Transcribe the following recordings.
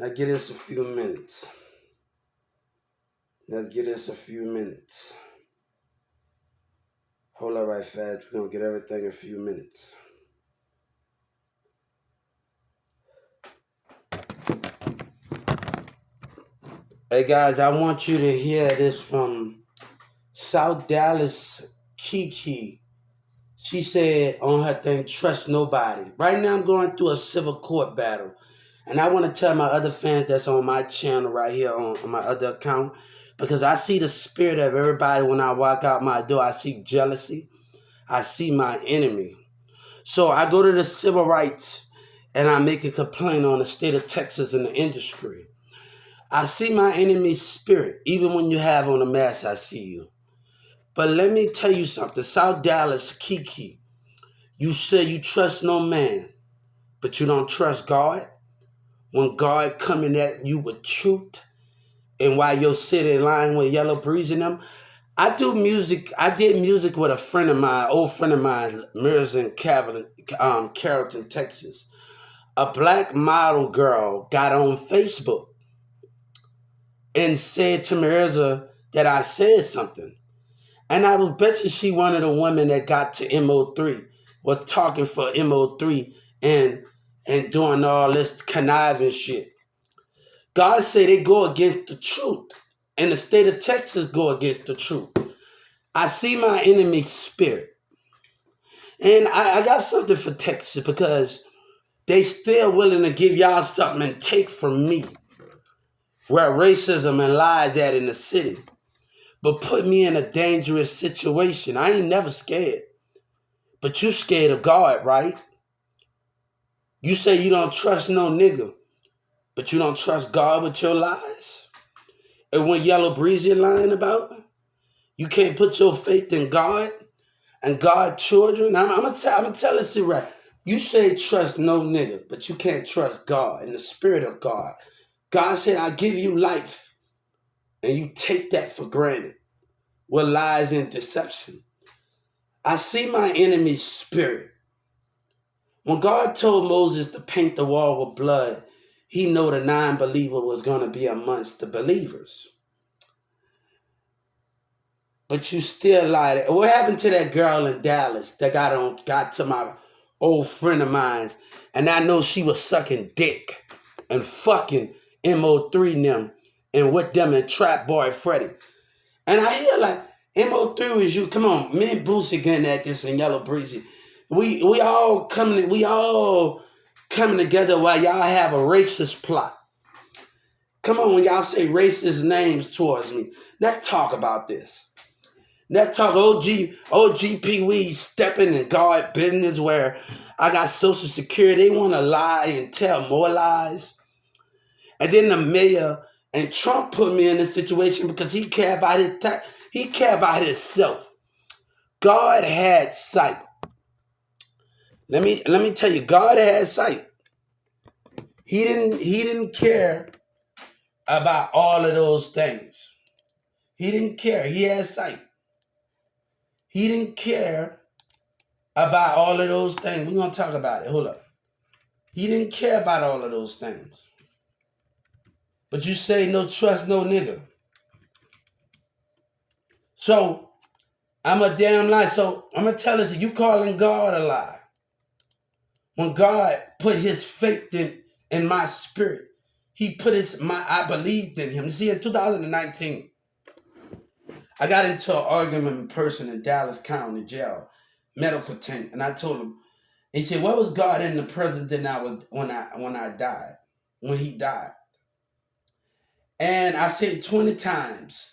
Now get us a few minutes. Let's get us a few minutes. Hold up right fast. We're going to get everything in a few minutes. Hey guys, I want you to hear this from South Dallas Kiki. She said on her thing, trust nobody. Right now I'm going through a civil court battle. And I want to tell my other fans that's on my channel right here on my other account, because I see the spirit of everybody when I walk out my door. I see jealousy. I see my enemy. So I go to the civil rights and I make a complaint on the state of Texas and the industry. I see my enemy's spirit. Even when you have on a mask, I see you. But let me tell you something. South Dallas, Kiki, you say you trust no man, but you don't trust God? When God coming at you with truth, and while you're sitting lying with Yellow Breeze in them, I do music. I did music with a friend of mine, old friend of mine, Mirza Carrollton, Texas. A black model girl got on Facebook and said to Mirza that I said something. And I was betting she one of the women that got to MO3, was talking for MO3 and doing all this conniving shit. God said they go against the truth. And the state of Texas go against the truth. I see my enemy's spirit. And I got something for Texas because they still willing to give y'all something and take from me. Where racism and lies at in the city. But put me in a dangerous situation. I ain't never scared. But you scared of God, right? You say you don't trust no nigga. But you don't trust God with your lies? And when Yellow Breezy lying about, you can't put your faith in God and God's children? I'm going to tell it right. You say trust no nigga, but you can't trust God and the spirit of God. God said, I give you life. And you take that for granted with lies and deception. I see my enemy's spirit. When God told Moses to paint the wall with blood, he knew the non-believer was going to be amongst the believers. But you still lied. What happened to that girl in Dallas that got to my old friend of mine, and I know she was sucking dick and fucking MO3 them and with them and Trap Boy Freddy. And I hear like MO3 was you. Come on, me and Boosie getting at this in Yellow Breezy. We all coming together while y'all have a racist plot. Come on, when y'all say racist names towards me, let's talk about this. Let's talk OG Pee Wee stepping in God business where I got Social Security. They want to lie and tell more lies. And then the mayor and Trump put me in this situation because he cared about he cared about himself. God had sight. Let me tell you, God had sight. He didn't care about all of those things. He didn't care. He had sight. He didn't care about all of those things. We're gonna talk about it. Hold up. He didn't care about all of those things. But you say no trust, no nigga. So I'm a damn lie. So I'm gonna tell us, you calling God a lie. When God put his faith in my spirit, he put I believed in him. You see, in 2019, I got into an argument with a person in Dallas County Jail, medical tent, and I told him, he said, "What was God in the president I was when he died?" And I said 20 times.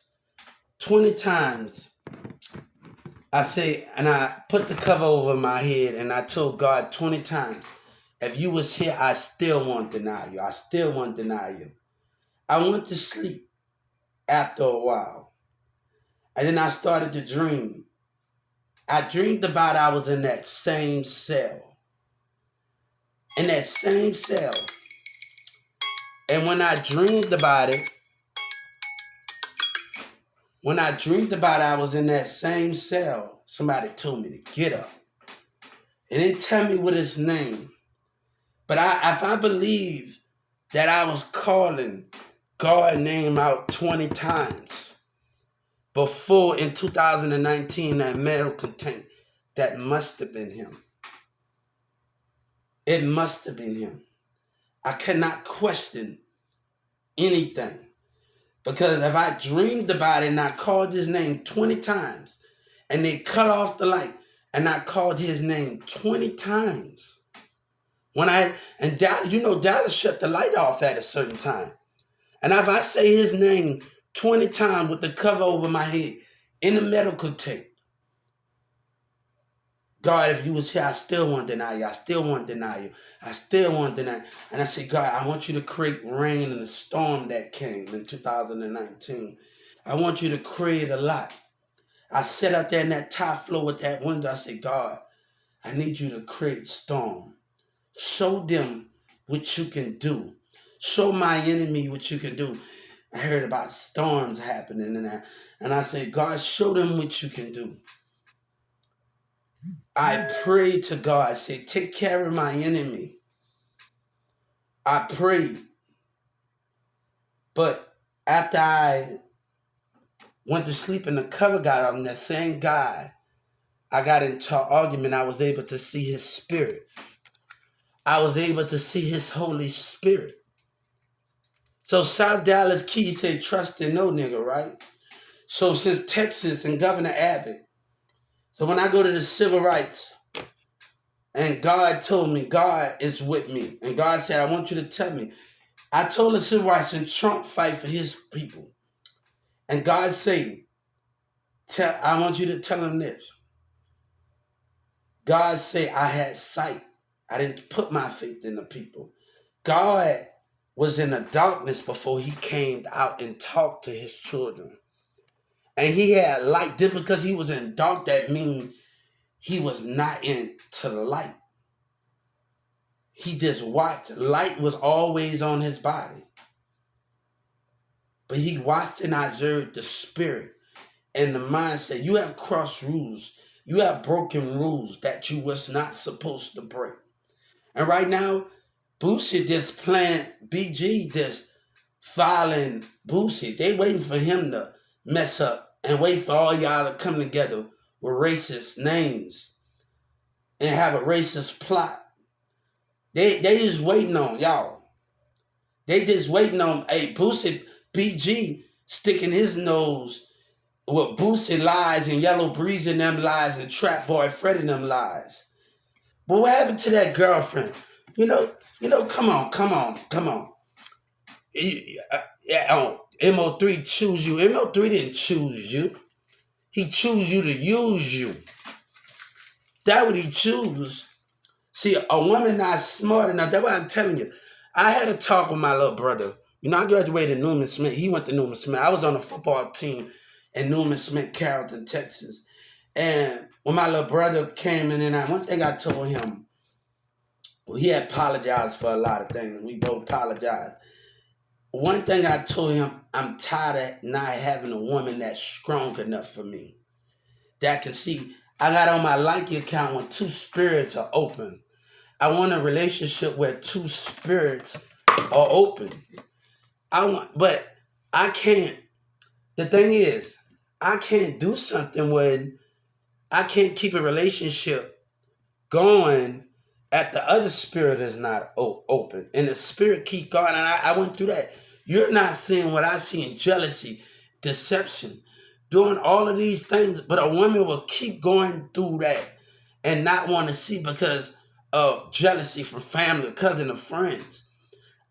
I say, and I put the cover over my head and I told God 20 times, if you was here, I still won't deny you. I still won't deny you. I went to sleep after a while. And then I started to dream. I dreamed about I was in that same cell. In that same cell. And when I dreamed about I was in that same cell, somebody told me to get up. It didn't tell me what his name. But if I believe that I was calling God's name out 20 times before in 2019 that metal contained. That must have been him. It must have been him. I cannot question anything. Because if I dreamed about it and I called his name 20 times and they cut off the light and I called his name 20 times. Dallas shut the light off at a certain time. And if I say his name 20 times with the cover over my head in the medical tape, God, if you was here, I still won't deny you. I still won't deny you. I still won't deny you. And I said, God, I want you to create rain in the storm that came in 2019. I want you to create a lot. I sat out there in that top floor with that window. I said, God, I need you to create storm. Show them what you can do. Show my enemy what you can do. I heard about storms happening and I said, God, show them what you can do. I prayed to God. I said, take care of my enemy. I prayed. But after I went to sleep and the cover got on, that same guy, I got into an argument. I was able to see his spirit. I was able to see his Holy Spirit. So South Dallas Key said, trust in no nigga, right? So since Texas and Governor Abbott, so when I go to the civil rights, and God told me, God is with me. And God said, I want you to tell me. I told the civil rights and Trump fight for his people. And God said, I want you to tell him this. God said, I had sight. I didn't put my faith in the people. God was in the darkness before he came out and talked to his children. And he had light. Just because he was in dark, that means he was not into the light. He just watched. Light was always on his body. But he watched and observed the spirit and the mindset. You have crossed rules. You have broken rules that you was not supposed to break. And right now, Boosie just playing BG, just filing Boosie. They waiting for him to mess up and wait for all y'all to come together with racist names and have a racist plot. They just waiting on y'all. They just waiting on Boosie BG sticking his nose with Boosie lies and Yellow Breeze in them lies and Trap Boy Fred in them lies. But what happened to that girlfriend? You know, come on. MO3 choose you. MO3 didn't choose you. He chose you to use you. That what he choose. See, a woman not smart enough. That's why I'm telling you. I had a talk with my little brother. I graduated Newman Smith. He went to Newman Smith. I was on the football team in Newman Smith, Carrollton, Texas. And when my little brother came in, and one thing I told him, well, he apologized for a lot of things. We both apologized. One thing I told him, I'm tired of not having a woman that's strong enough for me. That can see. I got on my Likey account when two spirits are open. I want a relationship where two spirits are open. But I can't. The thing is, I can't do something when I can't keep a relationship going at the other spirit is not open. And the spirit keep going. And I went through that. You're not seeing what I see in jealousy, deception, doing all of these things. But a woman will keep going through that and not want to see because of jealousy from family, cousin, or friends.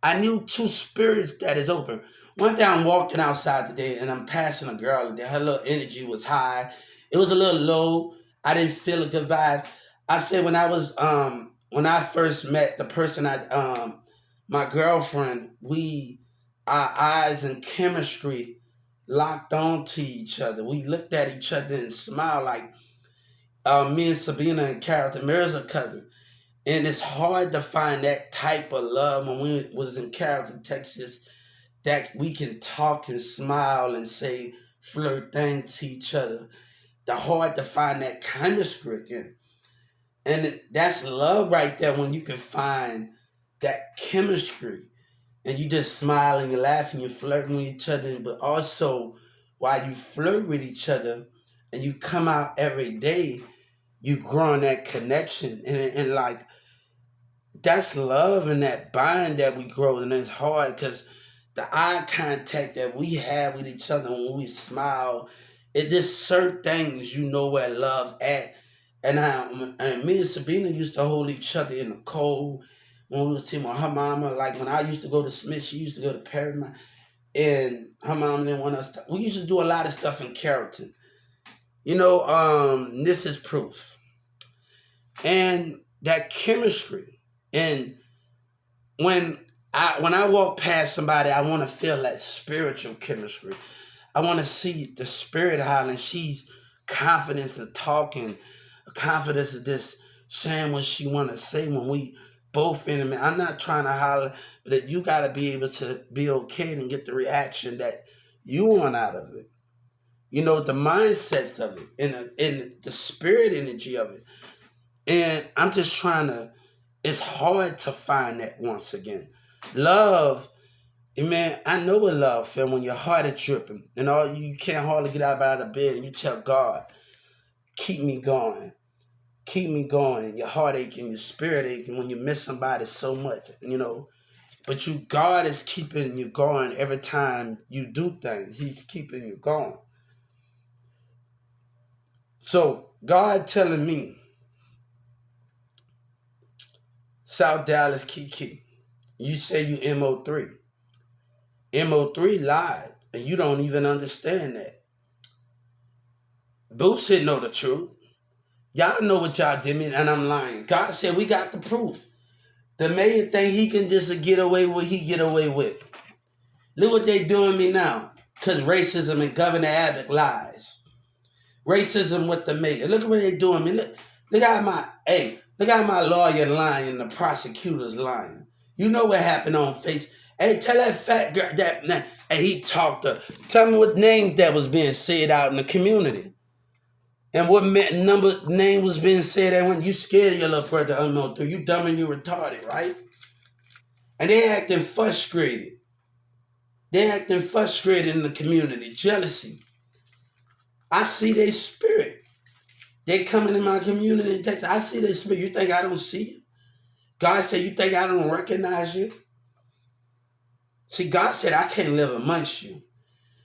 I knew two spirits that is open. One day I'm walking outside today and I'm passing a girl and her little energy was high. It was a little low. I didn't feel a good vibe. I said when I first met the person my girlfriend, our eyes and chemistry locked onto each other. We looked at each other and smiled like me and Sabina and Carrollton. Mary's a cousin. And it's hard to find that type of love when we was in Carrollton, Texas, that we can talk and smile and say flirt things to each other. The hard to find that chemistry again. And that's love right there when you can find that chemistry and you just smile and you're laughing, you're flirting with each other, but also while you flirt with each other and you come out every day, you growing that connection and like that's love and that bond that we grow, and it's hard because the eye contact that we have with each other when we smile, it just certain things you know where love at. And me and Sabina used to hold each other in the cold when we was teaming her mama. Like when I used to go to Smith, she used to go to Paramount, and her mom didn't want us to. We used to do a lot of stuff in Carrollton. This is proof. And that chemistry. And when when I walk past somebody, I want to feel that spiritual chemistry. I want to see the spirit hollering. She's confidence of talking, confidence of just saying what she want to say when we both in it. I'm not trying to holler, but that you got to be able to be okay and get the reaction that you want out of it. The mindsets of it and the spirit energy of it. And I'm just trying to, it's hard to find that once again. Love, man, I know what love feel when your heart is dripping and all you can't hardly get out of bed and you tell God, keep me going. Keep me going. Your heart aching, your spirit aching when you miss somebody so much. But God is keeping you going every time you do things. He's keeping you going. So God telling me, South Dallas Kiki, you say you MO3. MO3 lied, and you don't even understand that. Boosie know the truth. Y'all know what y'all did me, and I'm lying. God said we got the proof. The mayor think he can just get away with what he get away with. Look what they doing me now. Because racism and Governor Abbott lies. Racism with the mayor. Look at what they doing me. Look at my lawyer lying and the prosecutor's lying. You know what happened on Facebook. Hey, tell that fat girl that he talked to. Tell me what name that was being said out in the community. And what name was being said that when you scared of your little brother MO3. You dumb and you retarded, right? And they acting frustrated. They acting frustrated in the community. Jealousy. I see their spirit. They coming in my community in Texas. I see their spirit. You think I don't see you? God said, you think I don't recognize you? See, God said, I can't live amongst you.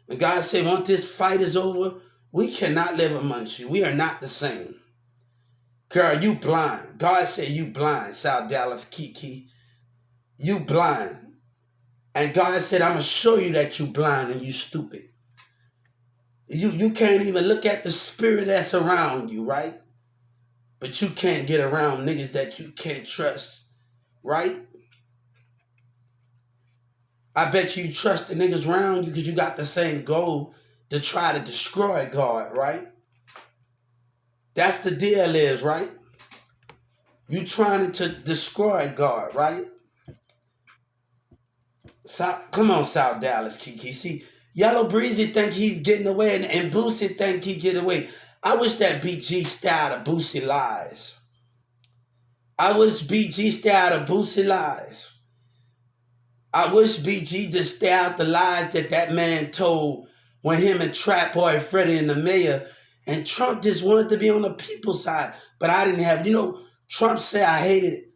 And God said, once this fight is over, we cannot live amongst you. We are not the same. Girl, you blind. God said you blind, South Dallas Kiki. You blind. And God said, I'm going to show you that you blind and you stupid. You can't even look at the spirit that's around you, right? But you can't get around niggas that you can't trust, right? I bet you trust the niggas around you because you got the same goal to try to destroy God, right? That's the deal is, right? You trying to destroy God, right? Come on, South Dallas, Kiki. See, Yellow Breezy think he's getting away and Boosie think he get away. I wish that BG style of Boosie lies. I wish BG stay out of Boosie lies. I wish BG just stay out the lies that man told when him and Trap Boy Freddie and the mayor and Trump just wanted to be on the people's side. But I didn't have, Trump said I hated it.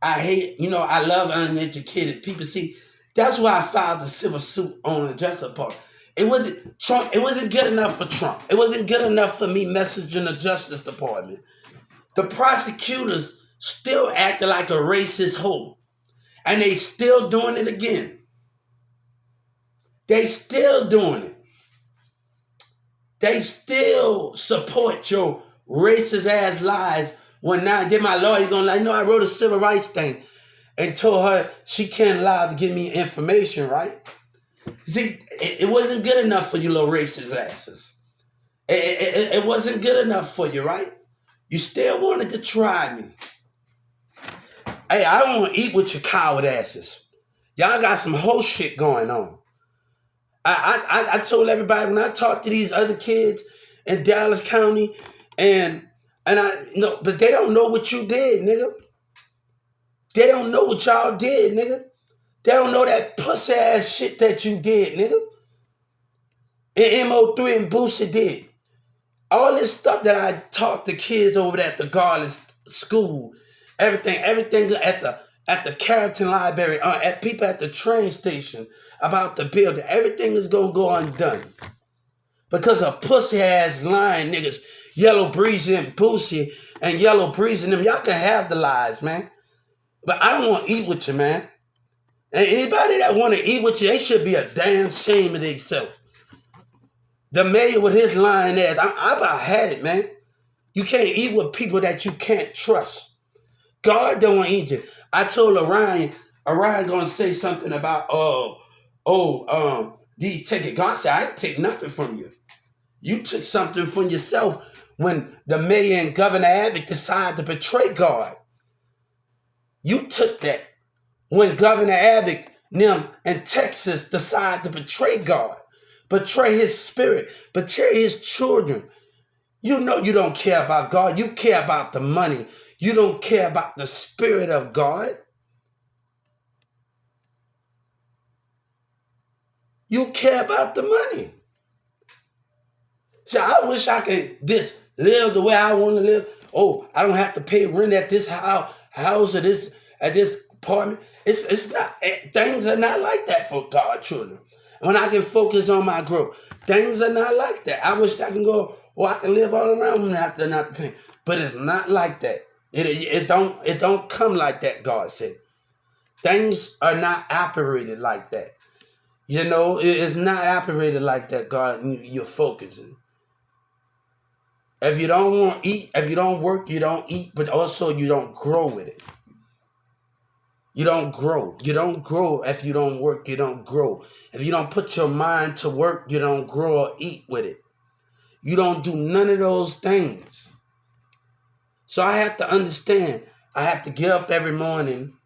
I love uneducated people. See, that's why I filed the civil suit on the Justice Department. It wasn't good enough for Trump. It wasn't good enough for me messaging the Justice Department. The prosecutors still acting like a racist hoe. And they still doing it again. They still doing it. They still support your racist ass lies when now then my lawyer gonna like, no, I wrote a civil rights thing and told her she can't allow to give me information, right? See, it wasn't good enough for you little racist asses. It wasn't good enough for you, right? You still wanted to try me. Hey, I don't want to eat with your coward asses. Y'all got some whole shit going on. I told everybody when I talked to these other kids in Dallas County, and but they don't know what you did, nigga. They don't know what y'all did, nigga. They don't know that pussy ass shit that you did, nigga. And MO3 and Boosie did. All this stuff that I taught the kids over there at the Garland School, everything at the Carrollton Library, at people at the train station about the building, everything is gonna go undone. Because of pussy ass lying niggas, Yellow Breezy and Boosie and Yellow Breezy and them, y'all can have the lies, man. But I don't want to eat with you, man. And anybody that want to eat with you, they should be a damn shame of themselves. The mayor with his lying ass, I about had it, man. You can't eat with people that you can't trust. God don't want to eat you. I told Orion gonna say something about, these take it. God said, I didn't take nothing from you. You took something from yourself when the mayor and Governor Abbott decided to betray God. You took that when Governor Abbott and Texas decided to betray God, betray his spirit, betray his children. You know you don't care about God. You care about the money. You don't care about the spirit of God. You care about the money. So I wish I could live the way I want to live. Oh, I don't have to pay rent at this house or this apartment. It's not. Things are not like that for God children. When I can focus on my growth, things are not like that. I wish I can go. I can live all around and have to not pay. But it's not like that. It don't come like that. God said, things are not operated like that. You know, it's not operated like that. God, you're focusing. If you don't want to eat, if you don't work, you don't eat, but also you don't grow with it. You don't grow. You don't grow if you don't work, you don't grow. If you don't put your mind to work, you don't grow or eat with it. You don't do none of those things. So I have to understand, I have to get up every morning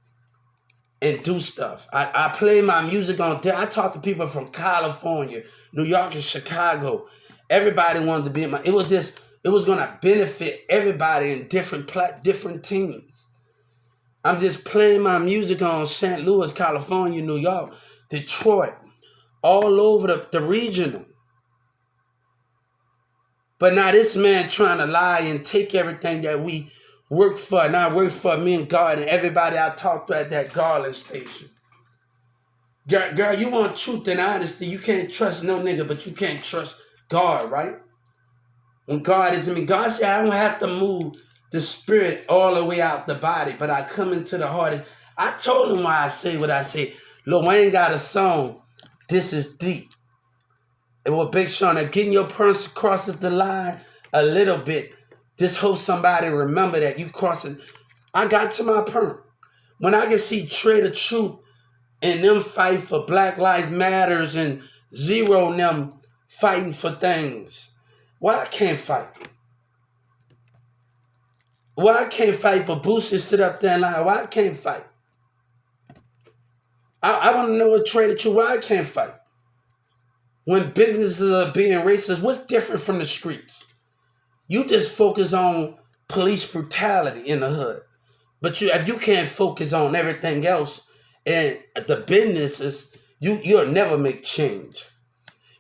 and do stuff. I play my music on there. I talk to people from California, New York, and Chicago. Everybody wanted to be in my, it was going to benefit everybody in different teams. I'm just playing my music on St. Louis, California, New York, Detroit, all over the regional. But now this man trying to lie and take everything that we worked for, and I worked for me and God and everybody I talked to at that Garland station. Girl, you want truth and honesty. You can't trust no nigga, but you can't trust God, right? When God is in me, God said, I don't have to move the spirit all the way out the body, but I come into the heart. I told him why I say what I say. Lil Wayne got a song, This Is Deep. And with Big Sean, getting your purse crosses the line a little bit. Just hope somebody remember that you crossing. I got to my point. When I can see Trader Truth and them fight for Black Lives Matters and Zero and them fighting for things, why I can't fight? Why I can't fight but Boosie sit up there and lie? Why I can't fight? I want to know what Trader Truth, why I can't fight? When businesses are being racist, what's different from the streets? You just focus on police brutality in the hood. But if you can't focus on everything else and the businesses, you'll never make change.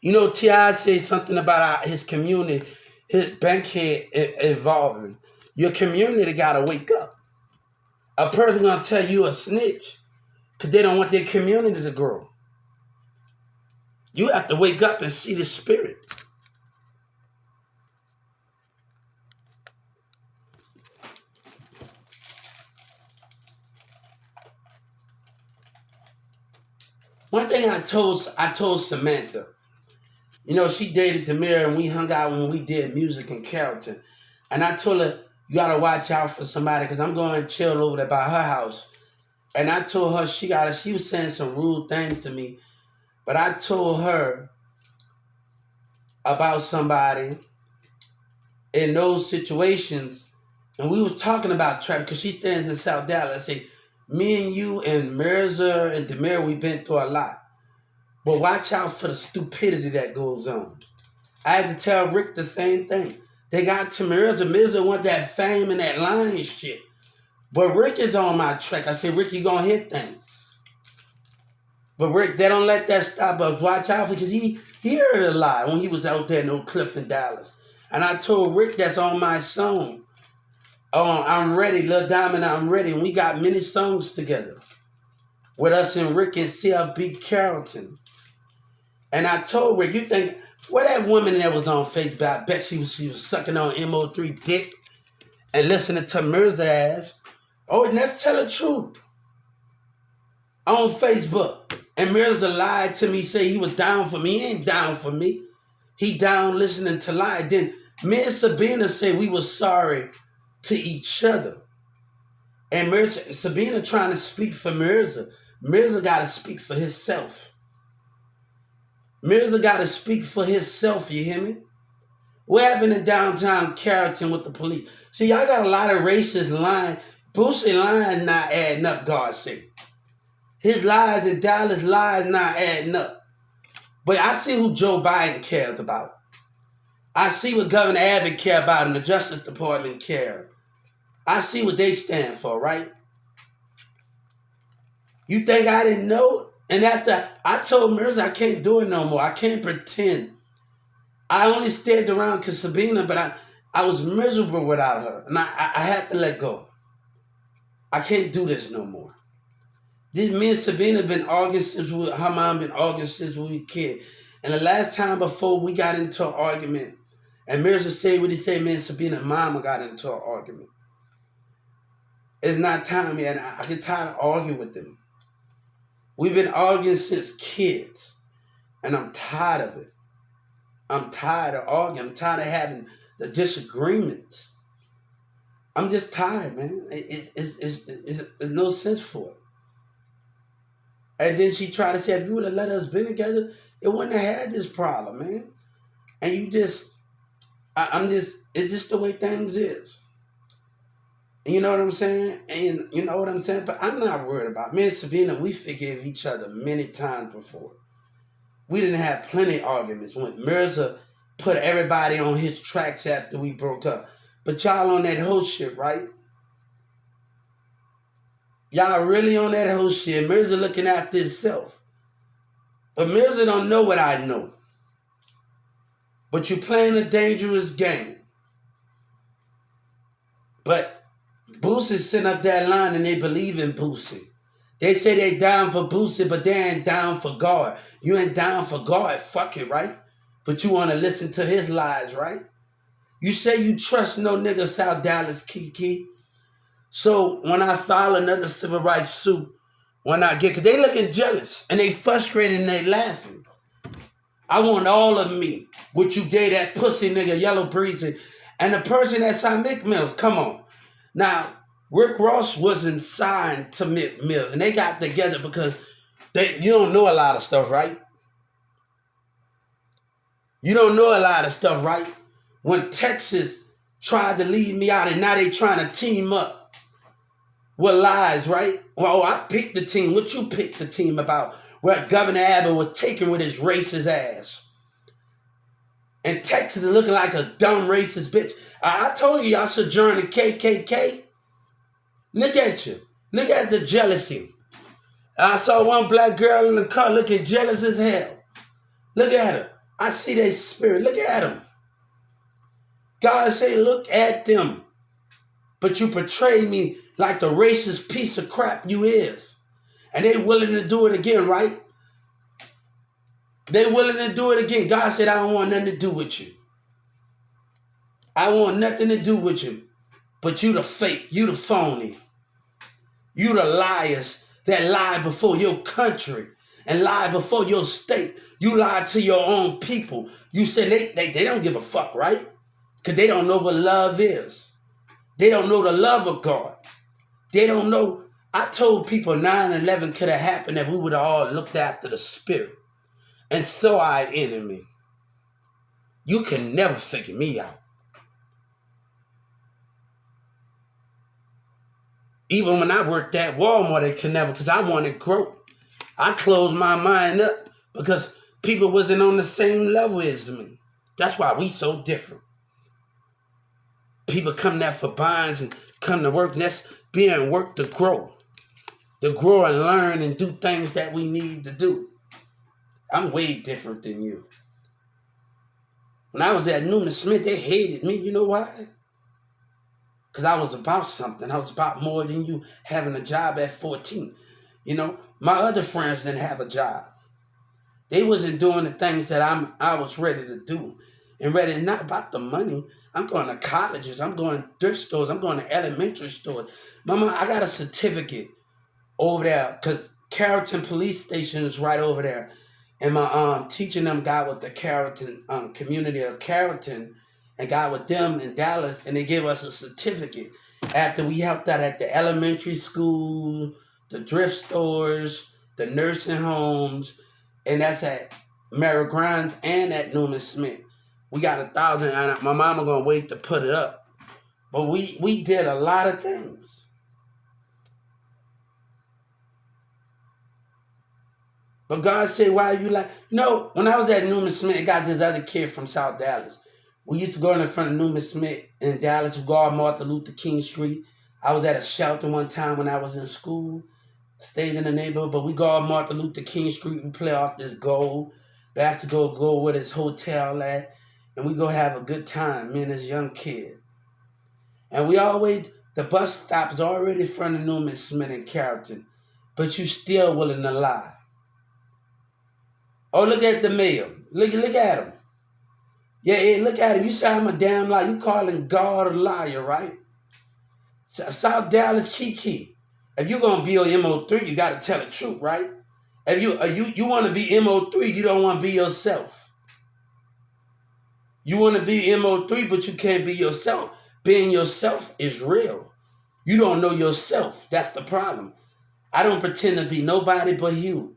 You know, T.I. said something about his community, his bankhead involvement. Your community got to wake up. A person going to tell you a snitch because they don't want their community to grow. You have to wake up and see the spirit. One thing I told Samantha, you know, she dated Demira and we hung out when we did music in Carrollton. And I told her, you got to watch out for somebody because I'm going to chill over there by her house. And I told her she was saying some rude things to me. But I told her about somebody in those situations. And we was talking about traffic because she stands in South Dallas. I say, me and you and Mirza and Demira, we've been through a lot. But watch out for the stupidity that goes on. I had to tell Rick the same thing. They got to Mirza. Mirza want that fame and that line and shit. But Rick is on my track. I said, Rick, you going to hit things. But Rick, they don't let that stop us. Watch out because he heard a lot when he was out there in Oak Cliff in Dallas. And I told Rick that's on my song. Oh, I'm ready, Lil Diamond, I'm ready. And we got many songs together with us and Rick and CLB Carrollton. And I told Rick, you think, where that woman that was on Facebook, I bet she was sucking on MO3 dick and listening to Mirza ass. Oh, and let's tell the truth. On Facebook. And Mirza lied to me, say he was down for me. He ain't down for me. He down listening to lie. Then me and Sabina said we were sorry to each other. And Mirza, Sabina trying to speak for Mirza. Mirza got to speak for himself. Mirza got to speak for himself, you hear me? What happened in downtown Carrollton with the police? See, y'all got a lot of racist lying. Boosie lying not adding up, God's sake. His lies and Dallas lies not adding up. But I see who Joe Biden cares about. I see what Governor Abbott care about and the Justice Department care. I see what they stand for, right? You think I didn't know? And after I told Mirza I can't do it no more. I can't pretend. I only stayed around because Sabina, but I was miserable without her. And I had to let go. I can't do this no more. Me and Sabina been arguing since her mom been arguing since we were kids. And the last time before we got into an argument, and Mirza said what he said, me and Sabina mama got into an argument. It's not time yet. I get tired of arguing with them. We've been arguing since kids. And I'm tired of it. I'm tired of arguing. I'm tired of having the disagreements. I'm just tired, man. There's no sense for it. And then she tried to say, if you would have let us been together, it wouldn't have had this problem, man. And you just, it's just the way things is. And you know what I'm saying? And you know what I'm saying? But I'm not worried about it. Me and Sabina, we forgave each other many times before. We didn't have plenty of arguments when Mirza put everybody on his tracks after we broke up. But y'all on that whole shit, right? Y'all really on that whole shit. Mirza looking after himself. But Mirza don't know what I know. But you playing a dangerous game. But Boosie's sitting up that line and they believe in Boosie. They say they down for Boosie, but they ain't down for God. You ain't down for God, fuck it, right? But you want to listen to his lies, right? You say you trust no nigga South Dallas Kiki. So when I file another civil rights suit, because they looking jealous and they frustrated and they laughing. I want all of me. What you gave that pussy nigga Yellow Breezy. And the person that signed Mick Mills, come on. Now, Rick Ross wasn't signed to Mick Mills. And they got together because you don't know a lot of stuff, right? You don't know a lot of stuff, right? When Texas tried to leave me out and now they trying to team up. With lies, right? Well, I picked the team. What you picked the team about? Where Governor Abbott was taking with his racist ass. And Texas is looking like a dumb racist bitch. I told you y'all should join the KKK. Look at you. Look at the jealousy. I saw one black girl in the car looking jealous as hell. Look at her. I see their spirit. Look at them. God say, look at them. But you portray me like the racist piece of crap you is. And they willing to do it again, right? They willing to do it again. God said, I don't want nothing to do with you. I want nothing to do with you. But you the fake. You the phony. You the liars that lie before your country and lie before your state. You lie to your own people. You say they don't give a fuck, right? Because they don't know what love is. They don't know the love of God. They don't know. I told people 9/11 could have happened if we would have all looked after the spirit and saw our enemy. You can never figure me out. Even when I worked at Walmart, they could never, because I wanted growth. I closed my mind up because people wasn't on the same level as me. That's why we so different. People come there for bonds and come to work, and that's being work to grow. to grow and learn and do things that we need to do. I'm way different than you. When I was at Newman Smith, they hated me. You know why? Because I was about something. I was about more than you having a job at 14. You know, my other friends didn't have a job. They wasn't doing the things that I was ready to do. And ready, not about the money. I'm going to colleges. I'm going to thrift stores. I'm going to elementary stores. Mama, I got a certificate over there because Carrollton Police Station is right over there. And my teaching them got with the Carrollton community of Carrollton and got with them in Dallas, and they gave us a certificate after we helped out at the elementary school, the thrift stores, the nursing homes, and that's at Mary Grimes and at Newman Smith. We got 1,000, and my mama gonna wait to put it up. But we did a lot of things. But God said, why are you like, no, when I was at Newman Smith, I got this other kid from South Dallas. We used to go in front of Newman Smith in Dallas, go on Martin Luther King Street. I was at a shelter one time when I was in school, stayed in the neighborhood, but we go on Martin Luther King Street, we play off this goal, basketball goal where this hotel at, and we go have a good time, me and this young kid. And we always, the bus stop is already in front of Newman Smith in Carrollton, but you still willing to lie. Oh, look at the mayor. Look at him. Yeah, look at him. You say I'm a damn liar. You calling God a liar, right? South Dallas Kiki. If you're gonna be on MO3, you gotta tell the truth, right? If you want to be MO3, you don't want to be yourself. You want to be MO3, but you can't be yourself. Being yourself is real. You don't know yourself. That's the problem. I don't pretend to be nobody but you.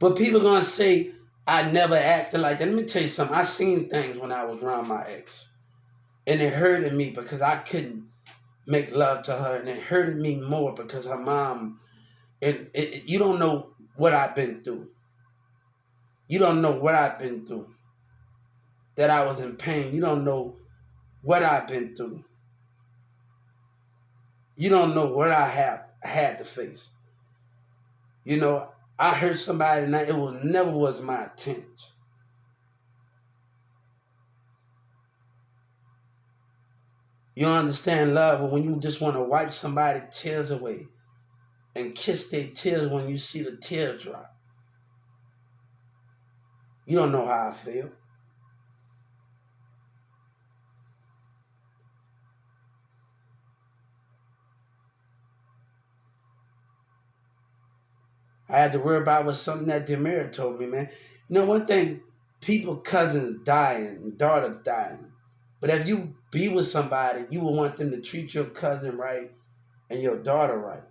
But people gonna say I never acted like that. Let me tell you something. I seen things when I was around my ex, and it hurted me because I couldn't make love to her, and it hurted me more because her mom. And you don't know what I've been through. You don't know what I've been through. That I was in pain. You don't know what I've been through. You don't know what I had to face. You know, I hurt somebody, and it never was my intent. You don't understand love when you just want to wipe somebody's tears away and kiss their tears when you see the tear drop. You don't know how I feel. I had to worry about was something that Demir told me, man. You know, one thing, people, cousins dying, daughters dying. But if you be with somebody, you will want them to treat your cousin right and your daughter right.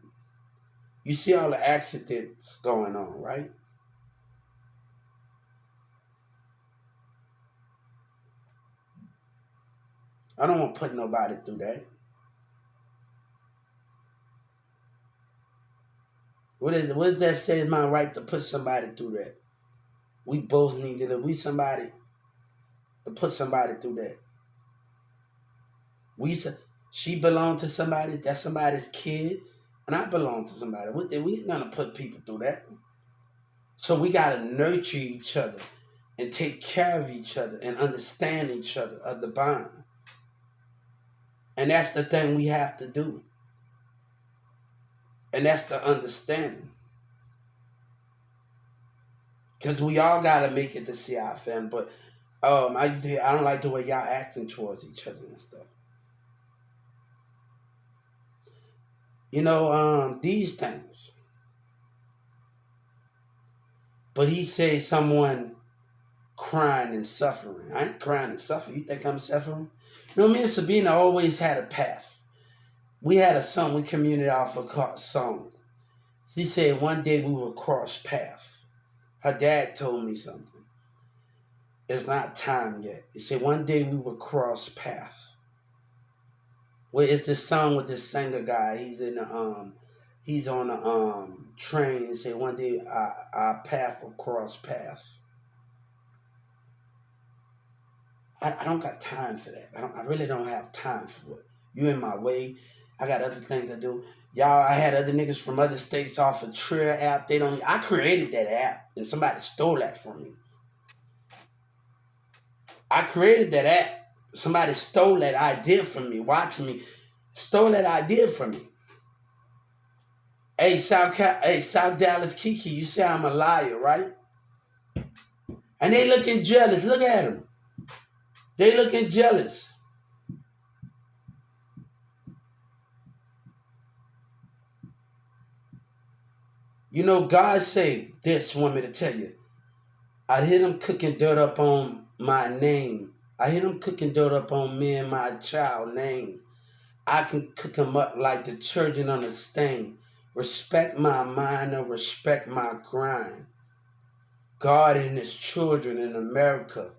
You see all the accidents going on, right? I don't want to put nobody through that. What does that say is my right to put somebody through that? We both need to we somebody to put somebody through that. We she belonged to somebody, that's somebody's kid, and I belong to somebody. We ain't gonna put people through that. So we gotta nurture each other and take care of each other and understand each other of the bond. And that's the thing we have to do. And that's the understanding. Because we all gotta make it to see our family. But I don't like the way y'all acting towards each other and stuff. You know, these things. But he said someone crying and suffering. I ain't crying and suffering. You think I'm suffering? You know, me and Sabina always had a path. We had a song, we communicated off a song. She said one day we will cross paths. Her dad told me something. It's not time yet. He said one day we will cross paths. Well, it's this song with this singer guy. He's on a train. He said one day our path will cross paths. I don't got time for that. I really don't have time for it. You in my way. I got other things to do. Y'all, I had other niggas from other states off a Trill app. They don't. I created that app, and somebody stole that from me. I created that app. Somebody stole that idea from me. Watching me, stole that idea from me. Hey, South Dallas Kiki, you say I'm a liar, right? And they looking jealous. Look at them. They looking jealous. You know, God say this, want me to tell you. I hear them cooking dirt up on my name. I hear them cooking dirt up on me and my child name. I can cook them up like detergent on a stain. Respect my mind and respect my grind. God and his children in America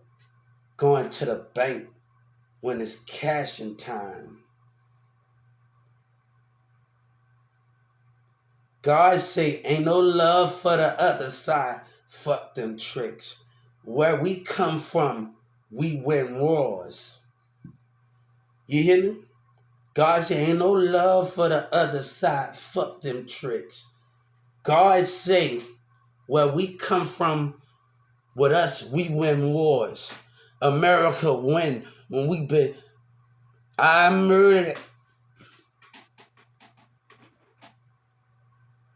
going to the bank when it's cashing time. God say ain't no love for the other side. Fuck them tricks. Where we come from, we win wars. You hear me? God say ain't no love for the other side. Fuck them tricks. God say where we come from, with us, we win wars. America win when we been. I murdered.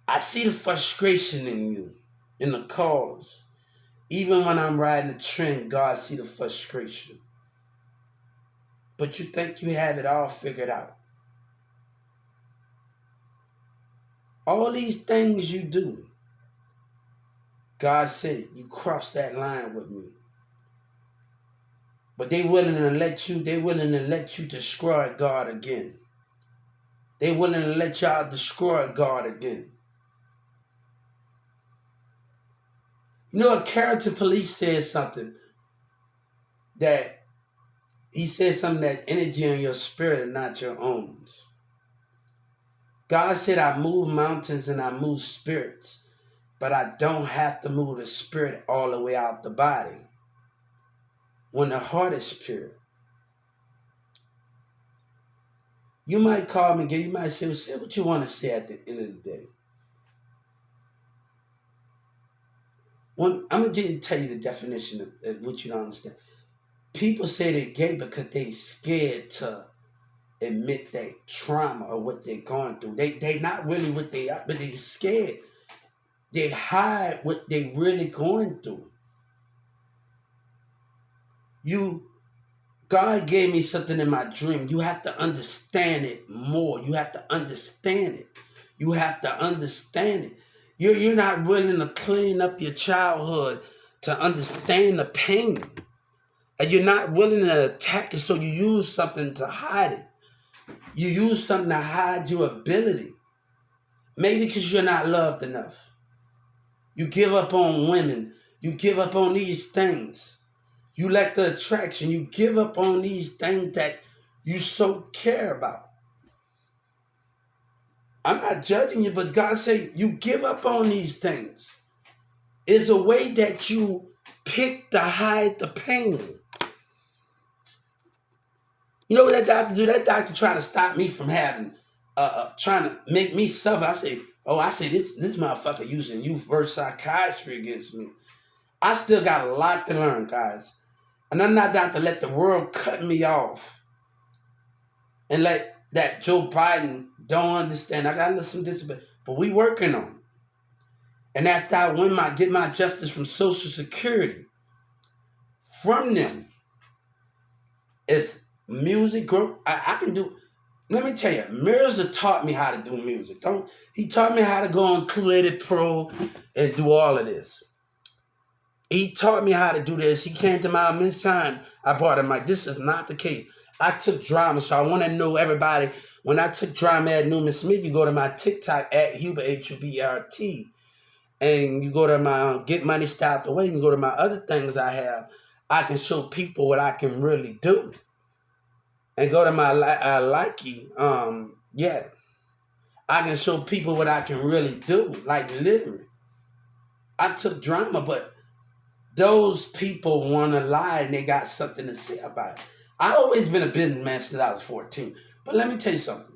I see the frustration in you, in the cause. Even when I'm riding the trend, God see the frustration. But you think you have it all figured out. All these things you do, God said, you cross that line with me. But they willing to let you destroy God again. They willing to let y'all destroy God again. You know, a character police said something that he said something that energy in your spirit are not your own. God said, I move mountains and I move spirits, but I don't have to move the spirit all the way out the body. When the heart is pure, you might call me again, you might say, well, say what you want to say at the end of the day. I'm going to tell you the definition of what you don't understand. People say they're gay because they scared to admit their trauma or what they're going through. They not really what they are, but they're scared. They hide what they really going through. God gave me something in my dream. You have to understand it more. You have to understand it. You have to understand it. You're not willing to clean up your childhood to understand the pain. And you're not willing to attack it, so you use something to hide it. You use something to hide your ability. Maybe because you're not loved enough. You give up on women. You give up on these things. You lack the attraction. You give up on these things that you so care about. I'm not judging you, but God say you give up on these things. It's a way that you pick to hide the pain. You know what that doctor do? That doctor trying to stop me from having, trying to make me suffer. I say this motherfucker using reverse psychiatry against me. I still got a lot to learn, guys. And I'm not out to let the world cut me off and let that Joe Biden don't understand. I got to listen to this, but we working on it. And after I get my justice from Social Security, from them, it's music group. I can do. Let me tell you, Mirza taught me how to do music. He taught me how to go on Creative Pro and do all of this. He taught me how to do this. He came to my many time. I brought him like, this is not the case. I took drama, so I want to know everybody. When I took drama at Newman Smith, you go to my TikTok at Hubert, Hubert. And you go to my Get Money Stopped Away. You can go to my other things I have. I can show people what I can really do. And go to my Likey. Yeah. I can show people what I can really do. Like literally. I took drama, but those people want to lie and they got something to say about it. I've always been a businessman since I was 14. But let me tell you something.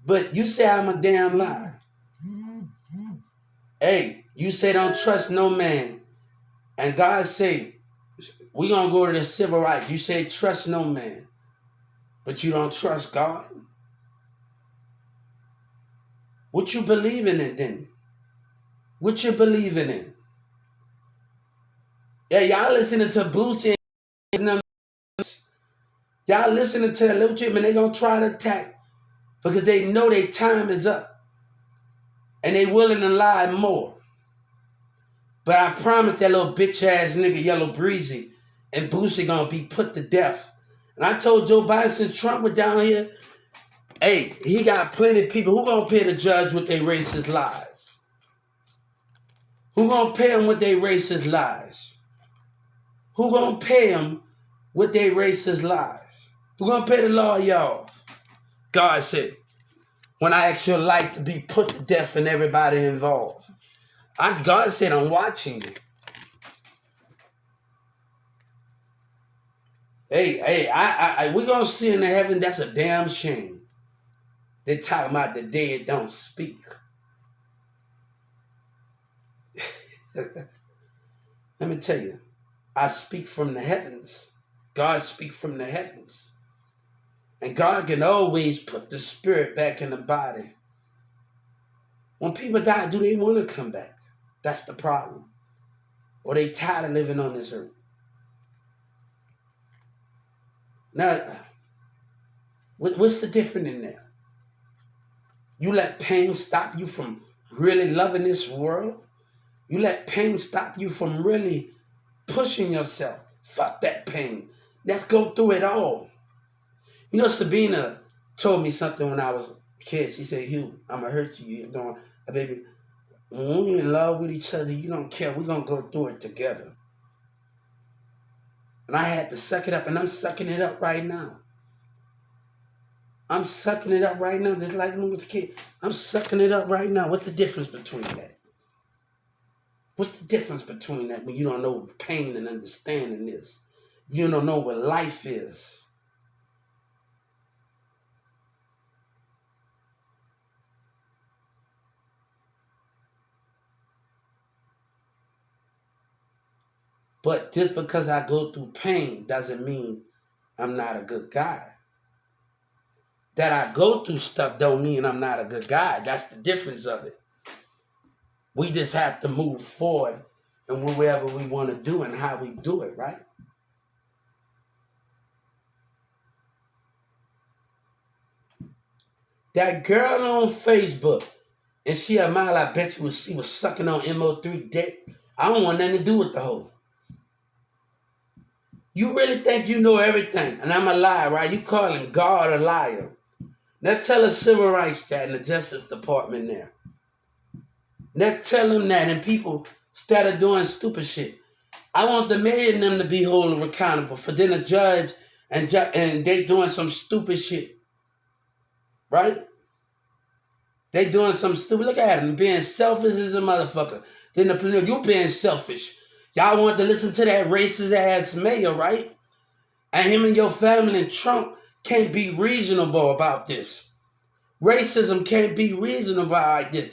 But you say I'm a damn lie. Hey, you say don't trust no man. And God say, we gonna go to the civil rights. You say trust no man. But you don't trust God? What you believing in then? What you believing in? Yeah, y'all listening to Boosie and them. Y'all listening to the little chip and they gonna try to attack because they know their time is up. And they willing to lie more. But I promise that little bitch ass nigga Yellow Breezy and Boosie gonna be put to death. And I told Joe Biden since Trump was down here, hey, he got plenty of people. Who gonna pay the judge with their racist lies? Who gonna pay him with their racist lies? Who gonna pay him with their racist lies? Who gonna pay the law, y'all? God said, when I ask your life to be put to death and everybody involved. God said, I'm watching you. Hey, we're gonna see in the heaven. That's a damn shame. They talking about the dead don't speak. Let me tell you, I speak from the heavens. God speak from the heavens. And God can always put the spirit back in the body. When people die, do they want to come back? That's the problem. Or they tired of living on this earth. Now, what's the difference in there? You let pain stop you from really loving this world? You let pain stop you from really pushing yourself. Fuck that pain. Let's go through it all. You know, Sabina told me something when I was a kid. She said, Hugh, I'm going to hurt you. You're going, baby, when you're in love with each other, you don't care. We're going to go through it together. And I had to suck it up, and I'm sucking it up right now. I'm sucking it up right now, just like when I was a kid. I'm sucking it up right now. What's the difference between that? What's the difference between that when you don't know pain and understanding this? You don't know what life is. But just because I go through pain doesn't mean I'm not a good guy. That I go through stuff don't mean I'm not a good guy. That's the difference of it. We just have to move forward and wherever we want to do and how we do it, right? That girl on Facebook, and she a mile, I bet you she was sucking on MO3 dick. I don't want nothing to do with the hoe. You really think you know everything, and I'm a liar, right? You calling God a liar. Now tell the civil rights that in the Justice Department there. Now tell them that, and people started doing stupid shit. I want the mayor and them to be held accountable for then a judge and they doing some stupid shit, right? They doing some stupid. Look at them being selfish as a motherfucker. Then the police, you being selfish. Y'all want to listen to that racist ass mayor, right? And him and your family and Trump can't be reasonable about this. Racism can't be reasonable like this.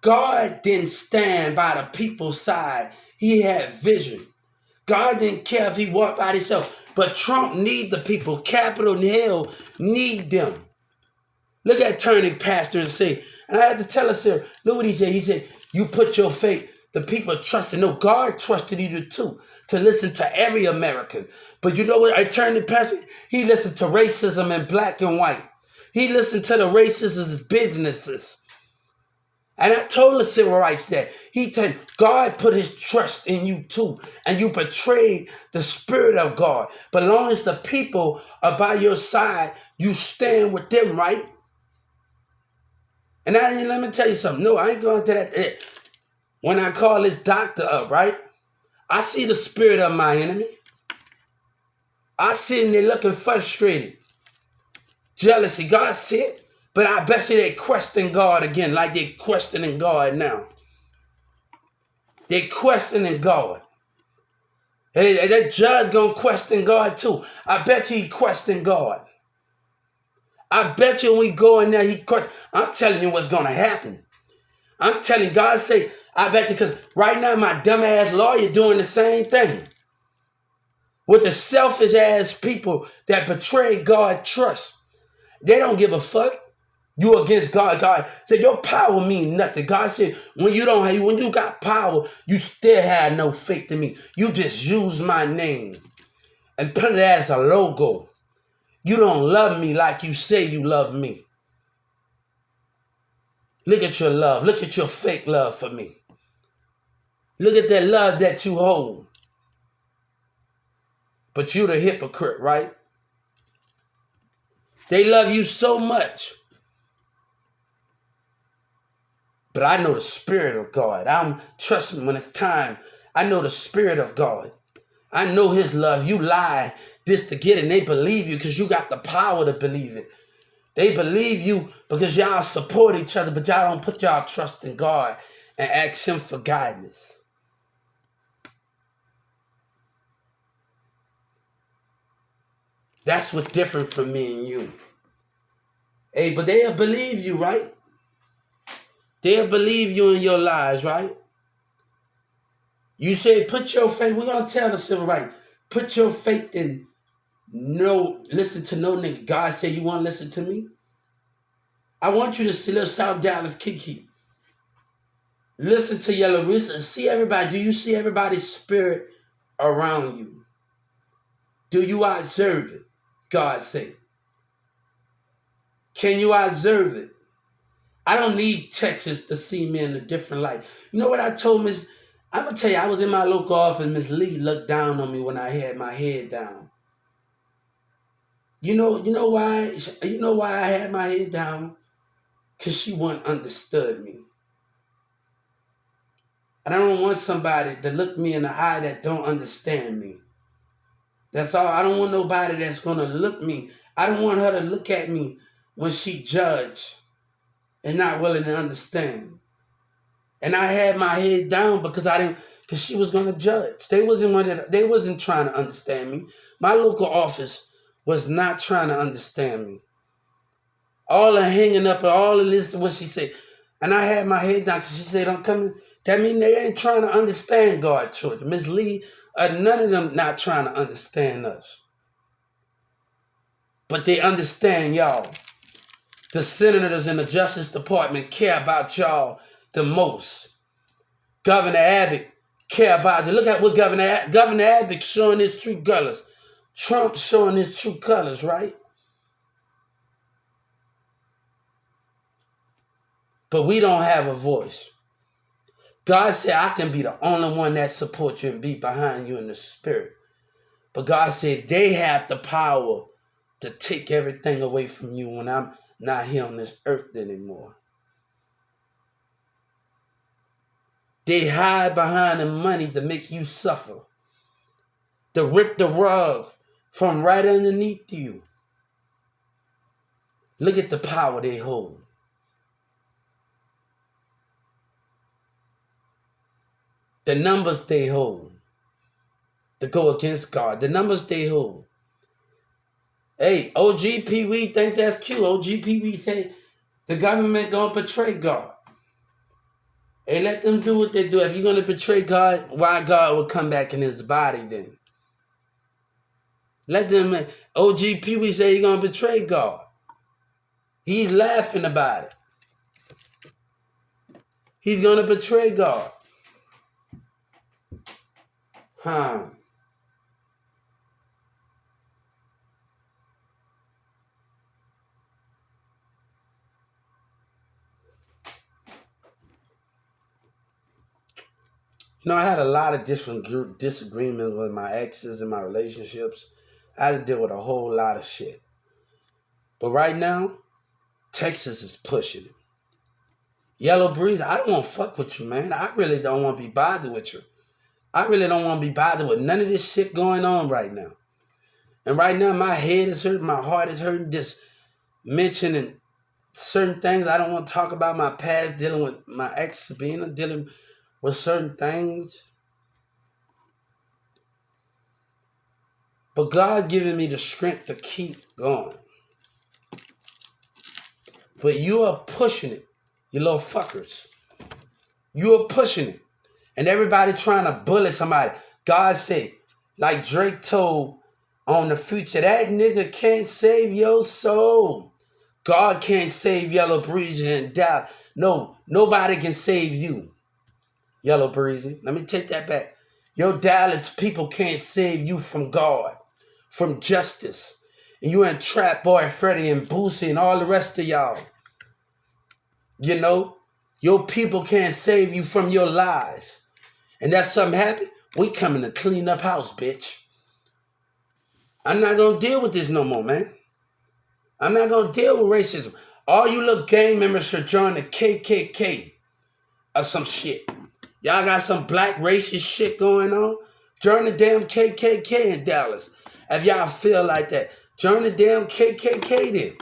God didn't stand by the people's side. He had vision. God didn't care if he walked by himself. But Trump need the people. Capitol Hill need them. Look at turning pastor and say, and I had to tell us, sir, look what he said. He said, you put your faith, the people trusted. No, God trusted you too, to listen to every American. But you know what? I turned the pastor, he listened to racism in black and white. He listened to the racists' businesses. And I told the civil rights that he said, God put his trust in you too. And you betrayed the spirit of God. But as long as the people are by your side, you stand with them, right? And let me tell you something. No, I ain't going to that. When I call this doctor up, right? I see the spirit of my enemy. I see them, they're looking frustrated. Jealousy. God said, but I bet you they question God again, like they questioning God now. They questioning God. Hey, that judge gonna question God too. I bet you he questioned God. I bet you when we go in there, I'm telling you what's going to happen. I'm telling God, say, I bet you, because right now my dumbass lawyer doing the same thing with the selfish ass people that betray God's trust. They don't give a fuck. You against God. God said your power means nothing. God said when you got power, you still have no faith in me. You just use my name and put it as a logo. You don't love me like you say you love me. Look at your love. Look at your fake love for me. Look at that love that you hold. But you the hypocrite, right? They love you so much. But I know the Spirit of God. Trust me, when it's time, I know the Spirit of God. I know His love. You lie just to get it, and they believe you because you got the power to believe it. They believe you because y'all support each other, but y'all don't put y'all trust in God and ask Him for guidance. That's what's different from me and you. Hey, but they'll believe you, right? They'll believe you in your lies, right? You say, put your faith, we're going to tell the civil rights, put your faith in listen to no nigga. God say, you want to listen to me? I want you to see little South Dallas Kiki. Listen to Yellow Rooster. See everybody. Do you see everybody's spirit around you? Do you observe it? God say. Can you observe it? I don't need Texas to see me in a different light. You know what I told Miss? I'm gonna tell you, I was in my local office. Miss Lee looked down on me when I had my head down. You know why? You know why I had my head down? Cause she wouldn't understood me. And I don't want somebody to look me in the eye that don't understand me. That's all. I don't want nobody that's gonna look me. I don't want her to look at me when she judge and not willing to understand. And I had my head down because she was gonna judge. They wasn't trying to understand me. My local office was not trying to understand me. All the hanging up and all of this what she said. And I had my head down because she said, I'm coming. That means they ain't trying to understand God's children. Miss Lee, none of them not trying to understand us. But they understand y'all. The senators in the Justice Department care about y'all the most. Governor Abbott care about you. Look at what Governor Abbott showing his true colors. Trump showing his true colors, right? But we don't have a voice. God said, I can be the only one that supports you and be behind you in the spirit. But God said they have the power to take everything away from you when I'm not here on this earth anymore. They hide behind the money to make you suffer. To rip the rug from right underneath you. Look at the power they hold. The numbers they hold to go against God. The numbers they hold. Hey, OG Pee Wee think that's cute. OG Pee Wee say the government gonna betray God. Hey, let them do what they do. If you're gonna betray God, why God will come back in his body then? Let them, OG Pee Wee say he's gonna betray God. He's laughing about it. He's gonna betray God. Huh. I had a lot of different disagreements with my exes and my relationships. I had to deal with a whole lot of shit. But right now, Texas is pushing it. Yellow Breeze, I don't want to fuck with you, man. I really don't want to be bothered with you. I really don't want to be bothered with none of this shit going on right now. And right now, my head is hurting, my heart is hurting, just mentioning certain things. I don't want to talk about my past, dealing with my ex Sabina, dealing with certain things. But God giving me the strength to keep going. But you are pushing it, you little fuckers. You are pushing it. And everybody trying to bully somebody. God said, like Drake told on the Future, that nigga can't save your soul. God can't save Yellow Breezy and Dallas. No, nobody can save you, Yellow Breezy. Let me take that back. Your Dallas people can't save you from God, from justice. And you and Trap Boy, Freddie, and Boosie, and all the rest of y'all. You know, your people can't save you from your lies. And that's something happen, we coming to clean up house, bitch. I'm not going to deal with this no more, man. I'm not going to deal with racism. All you little gang members should join the KKK or some shit. Y'all got some black racist shit going on? Join the damn KKK in Dallas. If y'all feel like that, join the damn KKK then.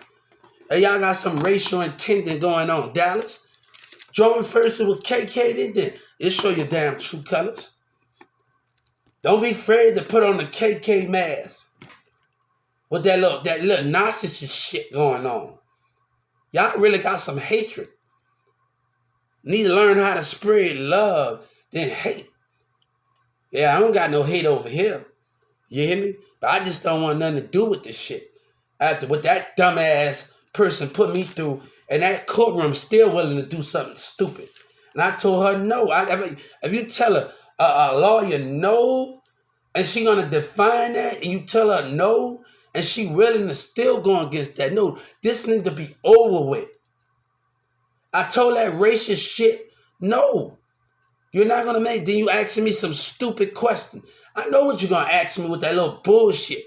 If y'all got some racial intent going on, Dallas, join first with KK then. It show your damn true colors. Don't be afraid to put on the KK mask. With that little narcissist shit going on. Y'all really got some hatred. Need to learn how to spread love than hate. Yeah, I don't got no hate over here. You hear me? But I just don't want nothing to do with this shit. After what that dumbass person put me through, and that courtroom still willing to do something stupid. And I told her no. If you tell her a lawyer no, and she gonna define that, and you tell her no, and she willing to still go against that. No, this need to be over with. I told that racist shit, no. You're not going to make, then you asking me some stupid question. I know what you're going to ask me with that little bullshit.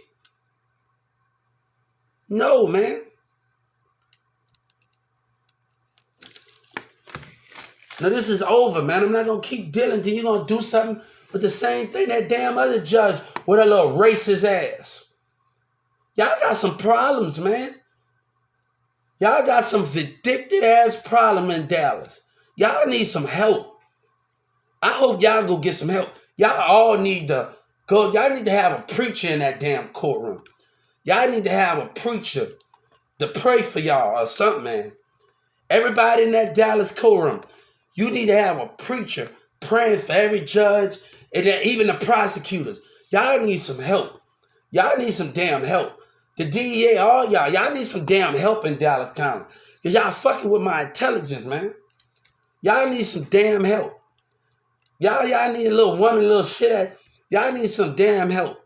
No, man. Now this is over, man. I'm not going to keep dealing until you're going to do something with the same thing that damn other judge with a little racist ass. Y'all got some problems, man. Y'all got some vindictive ass problem in Dallas. Y'all need some help. I hope y'all go get some help. Y'all all need to go. Y'all need to have a preacher in that damn courtroom. Y'all need to have a preacher to pray for y'all or something, man. Everybody in that Dallas courtroom, you need to have a preacher praying for every judge and then even the prosecutors. Y'all need some help. Y'all need some damn help. The DEA, all y'all need some damn help in Dallas County. Because y'all fucking with my intelligence, man. Y'all need some damn help. Y'all need a little woman, little shit at. Y'all need some damn help.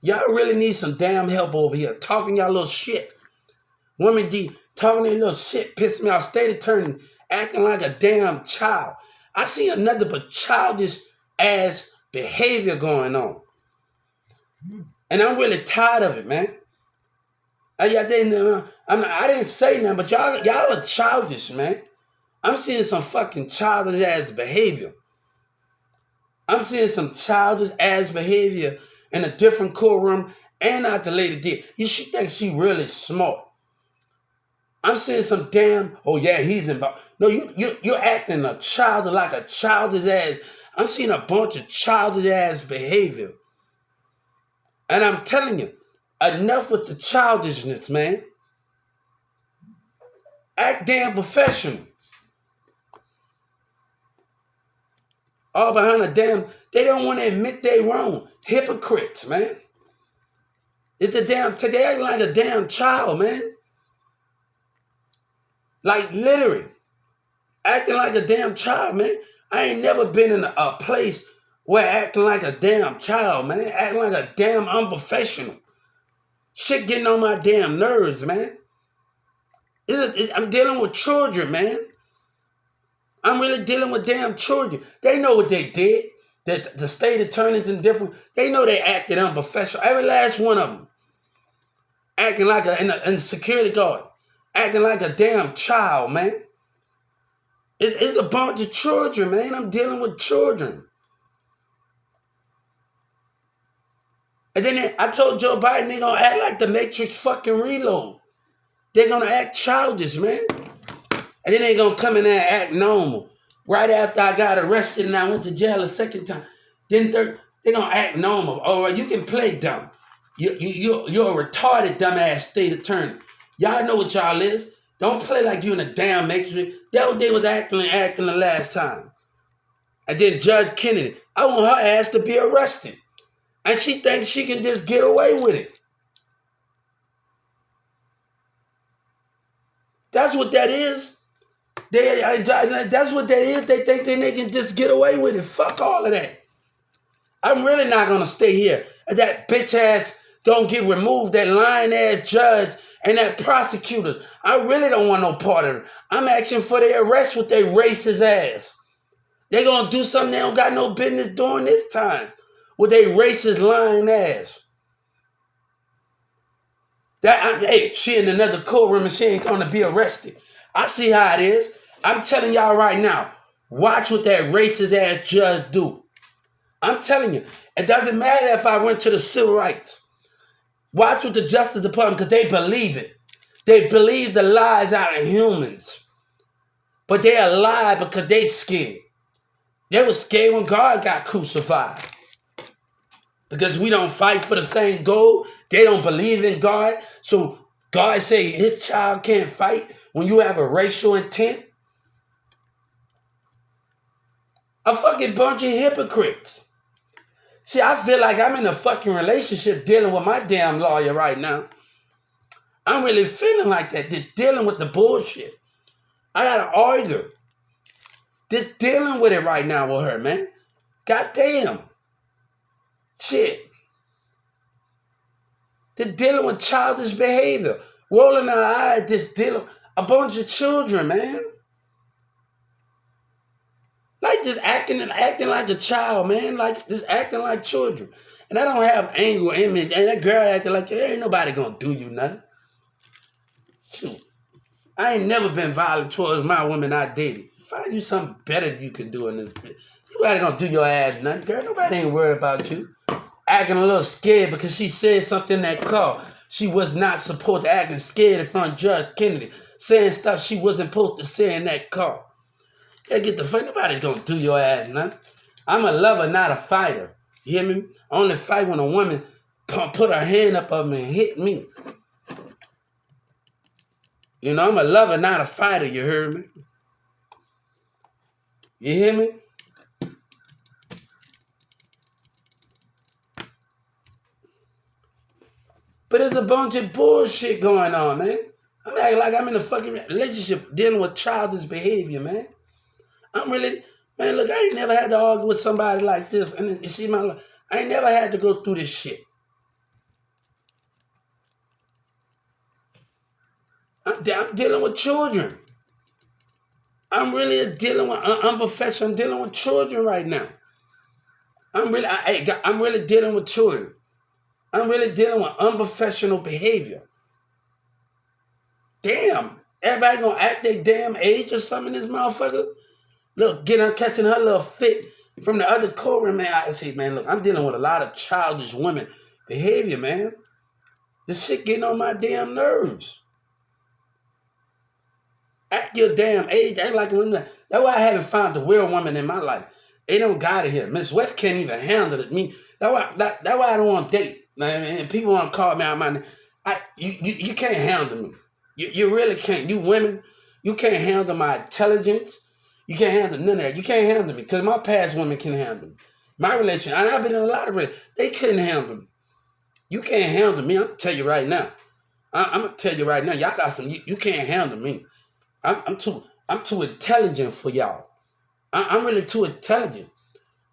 Y'all really need some damn help over here. Talking y'all little shit. Women talking their little shit pissed me off. State attorney acting like a damn child. I see nothing but childish ass behavior going on. And I'm really tired of it, man. I didn't say nothing, but y'all are childish, man. I'm seeing some fucking childish ass behavior. I'm seeing some childish ass behavior in a different courtroom, and not the lady did. She thinks she really smart. I'm seeing some damn, oh yeah, he's involved. No, you're acting a child like a childish ass. I'm seeing a bunch of childish ass behavior. And I'm telling you, enough with the childishness, man. Act damn professional. All behind a damn, they don't want to admit they wrong. Hypocrites, man. It's the damn, they act like a damn child, man. Like literally. Acting like a damn child, man. I ain't never been in a place where acting like a damn child, man. Acting like a damn unprofessional. Shit getting on my damn nerves, man. I'm dealing with children, man. I'm really dealing with damn children. They know what they did. The state attorneys and different, they know they acted unprofessional. Every last one of them. Acting like a security guard. Acting like a damn child, man. It's a bunch of children, man. I'm dealing with children. And then I told Joe Biden they're going to act like the Matrix fucking reload. They're going to act childish, man. And then they're going to come in there and act normal. Right after I got arrested and I went to jail a second time. Then they're going to act normal. All right, you can play dumb. You're a retarded dumbass state attorney. Y'all know what y'all is. Don't play like you in a damn matrix. That what they was acting the last time. And then Judge Kennedy, I want her ass to be arrested. And she thinks she can just get away with it. That's what that is. That's what that is. They think they can just get away with it. Fuck all of that. I'm really not going to stay here. That bitch ass don't get removed, that lying ass judge and that prosecutor. I really don't want no part of it. I'm asking for their arrest with their racist ass. They going to do something they don't got no business doing this time with their racist lying ass. Hey, she in another courtroom and she ain't going to be arrested. I see how it is. I'm telling y'all right now, watch what that racist ass judge do. I'm telling you, it doesn't matter if I went to the civil rights. Watch what the Justice Department, because they believe it. They believe the lies out of humans. But they are lying because they scared. They were scared when God got crucified. Because we don't fight for the same goal. They don't believe in God. So God say his child can't fight when you have a racial intent. A fucking bunch of hypocrites. See, I feel like I'm in a fucking relationship dealing with my damn lawyer right now. I'm really feeling like that. Just dealing with the bullshit. I gotta argue. Just dealing with it right now with her, man. Goddamn. Shit. They're dealing with childish behavior. Rolling her eyes, just dealing a bunch of children, man. Like just acting like a child, man. Like just acting like children. And I don't have anger in me. And that girl acting like there ain't nobody gonna do you nothing. Shoot. I ain't never been violent towards my women I dated. Find you something better you can do in this bitch. Nobody gonna do your ass nothing, girl. Nobody ain't worried about you. Acting a little scared because she said something in that car. She was not supposed to acting scared in front of Judge Kennedy. Saying stuff she wasn't supposed to say in that car. Yeah, get the fuck. Nobody's gonna do your ass nothing. I'm a lover, not a fighter. You hear me? I only fight when a woman put her hand up on me and hit me. You know, I'm a lover, not a fighter. You heard me? You hear me? But there's a bunch of bullshit going on, man. I'm acting like I'm in a fucking relationship dealing with childish behavior, man. I'm really, man, look, I ain't never had to argue with somebody like this. And you see my life. I ain't never had to go through this shit. I'm dealing with children. I'm really dealing with unprofessional. I'm dealing with children right now. I'm really dealing with children. I'm really dealing with unprofessional behavior. Damn, everybody gonna act their damn age or something in this motherfucker? Look, catching her little fit from the other courtroom, man. I say, man, look, I'm dealing with a lot of childish women behavior, man. This shit getting on my damn nerves. Act your damn age. Ain't like women. That's why I haven't found the real woman in my life. They don't got it here. Miss West can't even handle it. That's why I don't want to date. And people want to call me out my name. You can't handle me. You really can't. You women, you can't handle my intelligence. You can't handle none of that. You can't handle me because my past women can handle me. My relation, and I've been in a lot of relationships. They couldn't handle me. You can't handle me. I'm gonna tell you right now. I'm gonna tell you right now. Y'all got some. You can't handle me. I'm too intelligent for y'all. I'm really too intelligent.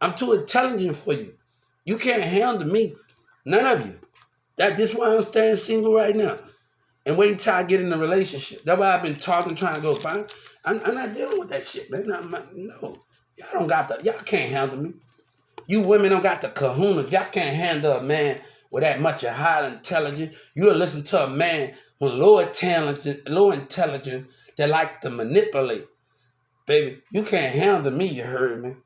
I'm too intelligent for you. You can't handle me. None of you. That's why I'm staying single right now. And waiting until I get in a relationship. That's why I've been talking, trying to go find. I'm not dealing with that shit, man. No. Y'all don't got y'all can't handle me. You women don't got the kahuna. Y'all can't handle a man with that much of high intelligence. You'll listen to a man with low intelligence that like to manipulate. Baby, you can't handle me, you heard me.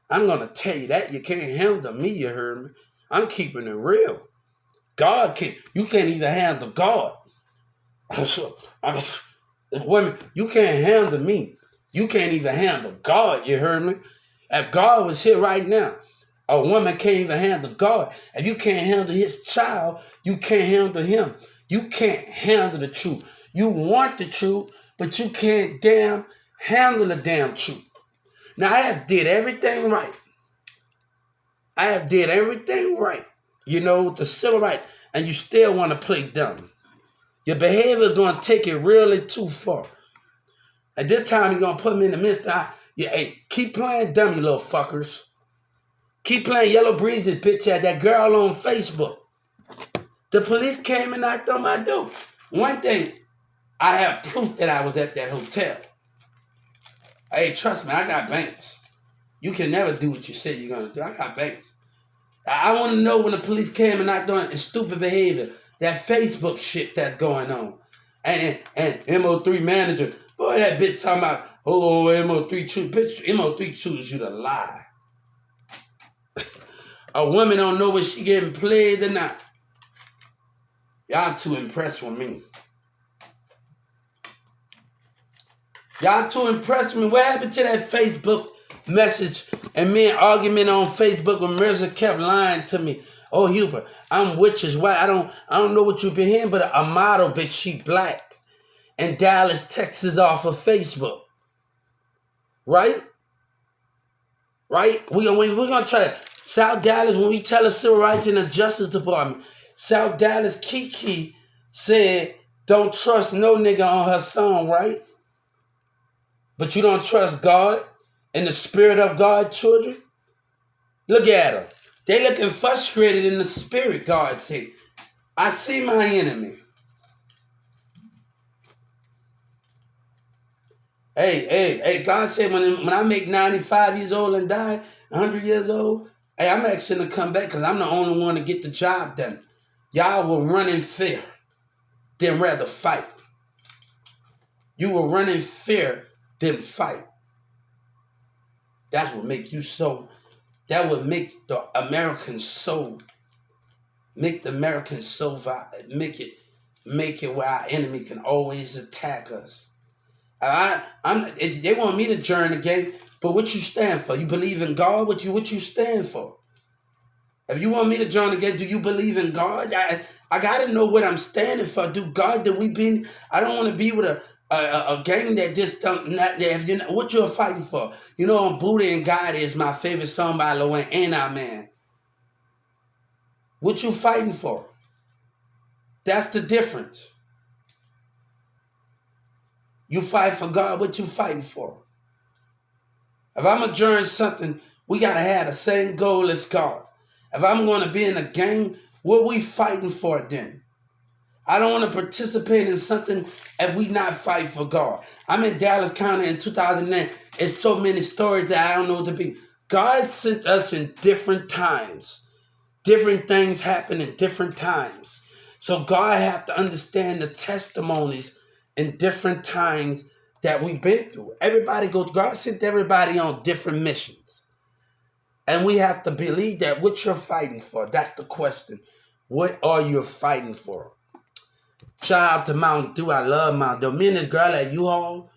I'm going to tell you that. You can't handle me, you heard me. I'm keeping it real. God can't. You can't even handle God. Women, you can't handle me. You can't even handle God, you heard me? If God was here right now, a woman can't even handle God. If you can't handle his child, you can't handle him. You can't handle the truth. You want the truth, but you can't damn handle the damn truth. Now, I have did everything right. I have did everything right. You know, the civil right, and you still want to play dumb. Your behavior is going to take it really too far. At this time, you're going to put me in the midst. Hey, keep playing dumb, you little fuckers. Keep playing Yellow Breeze's bitch at that girl on Facebook. The police came and knocked on my door. One thing, I have proof that I was at that hotel. Hey, trust me, I got banks. You can never do what you said you're going to do. I got banks. I want to know when the police came and knocked on it, stupid behavior, that Facebook shit that's going on. And MO3 manager, boy, that bitch talking about, oh, MO3 choose. Bitch, MO3 chooses you to lie. A woman don't know if she getting played or not. Y'all too impressed with me. Y'all too impressed with me. What happened to that Facebook message and me an argument on Facebook when Mirza kept lying to me? Oh, Huber, I'm witch's wife. I don't know what you've been hearing, but a model, bitch, she black. And Dallas, Texas off of Facebook. Right? Right? We're going to try to. South Dallas, when we tell the Civil Rights and the Justice Department, South Dallas Kiki said, don't trust no nigga on her song, right? But you don't trust God and the spirit of God, children? Look at them. They looking frustrated in the spirit, God said. I see my enemy. Hey, God said when I make 95 years old and die, 100 years old, hey, I'm actually going to come back because I'm the only one to get the job done. Y'all will run in fear, then rather fight. You will run in fear, then fight. That's what make you so, that would make the Americans so, make the Americans so violent, make it where our enemy can always attack us. They want me to join the game, but what you stand for? You believe in God? What you stand for? If you want me to join the game, do you believe in God? I gotta know what I'm standing for. I don't want to be with a gang that just don't not if you what you're fighting for. You know, Buddha and God is my favorite song by Lil Wayne, Ain't I Man? What you fighting for? That's the difference. You fight for God, what you fighting for? If I'm going to join something, we got to have the same goal as God. If I'm going to be in a gang, what we fighting for then? I don't want to participate in something if we not fight for God. I'm in Dallas County in 2009. It's so many stories that I don't know what to be. God sent us in different times. Different things happen in different times. So God have to understand the testimonies in different times that we've been through. God sent everybody on different missions. And we have to believe that what you're fighting for, that's the question. What are you fighting for? Shout out to Mountain Dew. I love Mountain Dew. Me and this girl at U-Haul,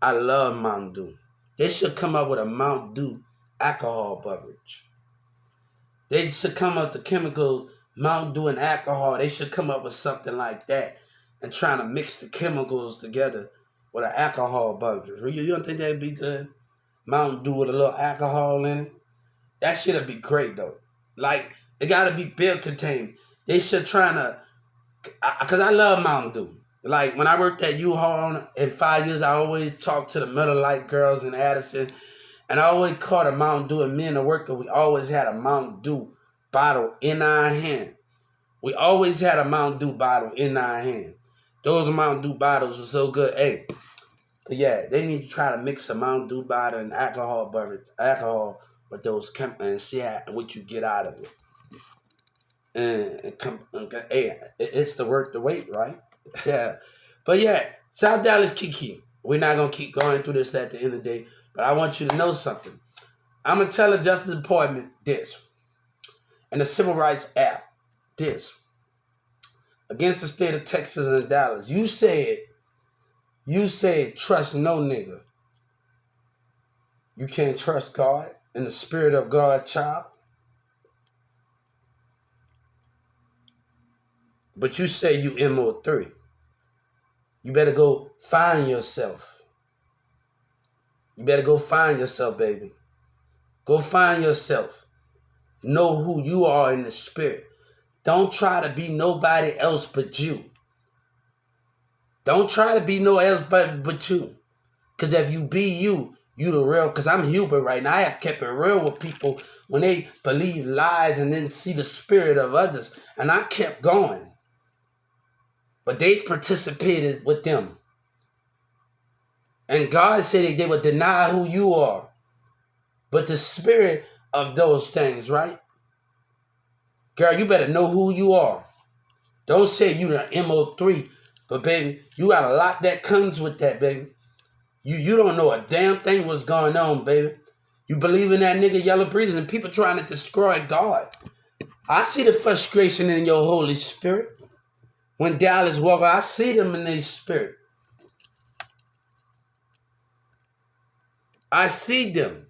I love Mountain Dew. They should come up with a Mountain Dew alcohol beverage. They should come up with the chemicals, Mountain Dew and alcohol. They should come up with something like that and trying to mix the chemicals together with an alcohol beverage. You don't think that'd be good? Mountain Dew with a little alcohol in it? That shit'd be great though. Like, it gotta be beer contained. They should try to, because I love Mountain Dew. Like, when I worked at U-Haul in 5 years, I always talked to the Miller Lite girls in Addison. And I always caught a Mountain Dew, and me and the worker, we always had a Mountain Dew bottle in our hand. We always had a Mountain Dew bottle in our hand. Those Mountain Dew bottles were so good. Hey, but yeah, they need to try to mix a Mountain Dew bottle and alcohol with those chemicals and see what you get out of it. And hey, it's the worth the wait, right? Yeah. But yeah, South Dallas Kiki. We're not going to keep going through this at the end of the day. But I want you to know something. I'm going to tell the Justice Department this. And the Civil Rights Act this. Against the state of Texas and Dallas. You said trust no nigga. You can't trust God and the spirit of God, child. But you say you MO3. You better go find yourself. You better go find yourself, baby. Go find yourself. Know who you are in the spirit. Don't try to be nobody else but you. Don't try to be no else but you. Because if you be you, you the real. Because I'm Hubert right now. I have kept it real with people when they believe lies and then see the spirit of others. And I kept going. But they participated with them. And God said they would deny who you are. But the spirit of those things, right? Girl, you better know who you are. Don't say you the MO3. But baby, you got a lot that comes with that, baby. You don't know a damn thing what's going on, baby. You believe in that nigga Yellow Breezes and people trying to destroy God. I see the frustration in your Holy Spirit. When Dallas walk, I see them in their spirit. I see them.